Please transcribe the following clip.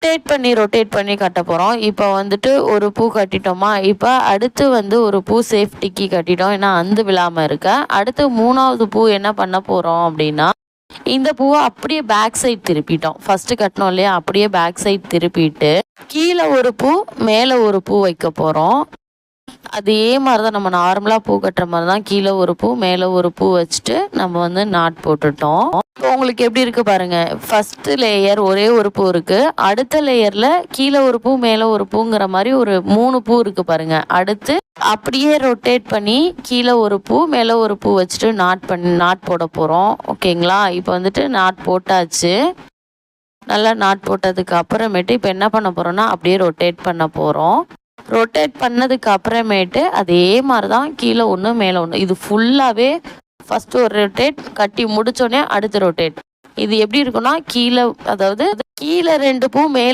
Rotate பண்ணி கட்ட போகிறோம். இப்போ வந்துட்டு ஒரு பூ கட்டிட்டோமா, இப்போ அடுத்து வந்து ஒரு பூ சேஃப்டிக்கு கட்டிட்டோம், ஏன்னா அந்து விழாமல் இருக்க. அடுத்து 3வது பூ என்ன பண்ண போகிறோம் அப்படின்னா, இந்த பூவை அப்படியே பேக் சைட் திருப்பிட்டோம். ஃபஸ்ட்டு கட்டினோம் இல்லையா, அப்படியே பேக் சைட் திருப்பிட்டு கீழே ஒரு பூ மேலே ஒரு பூ வைக்க போகிறோம். அதே மாதிரி தான் நம்ம நார்மலாக பூ கட்டுற மாதிரி தான், கீழே ஒரு பூ மேலே ஒரு பூ வச்சுட்டு நம்ம வந்து நாட் போட்டுட்டோம். இப்போ உங்களுக்கு எப்படி இருக்குது பாருங்கள். ஃபஸ்ட்டு லேயர் ஒரே ஒரு பூ இருக்குது, அடுத்த லேயரில் கீழே ஒரு பூ மேலே ஒரு பூங்கிற மாதிரி ஒரு 3 பூ இருக்குது பாருங்கள். அடுத்து அப்படியே ரொட்டேட் பண்ணி கீழே ஒரு பூ மேலே ஒரு பூ வச்சுட்டு நாட் போட போகிறோம். ஓகேங்களா? இப்போ வந்துட்டு நாட் போட்டாச்சு. நல்லா நாட் போட்டதுக்கு அப்புறமேட்டு இப்போ என்ன பண்ண போகிறோன்னா, அப்படியே ரொட்டேட் பண்ண போகிறோம். ரொட்டேட் பண்ணதுக்கு அப்புறமேட்டு அதே மாதிரி தான் கீழே ஒன்று மேலே ஒன்று, இது ஃபுல்லாகவே ஃபஸ்ட்டு ஒரு ரொட்டேட் கட்டி முடித்தோடனே அடுத்த ரொட்டேட். இது எப்படி இருக்குன்னா, கீழே அதாவது கீழே 2 பூ மேலே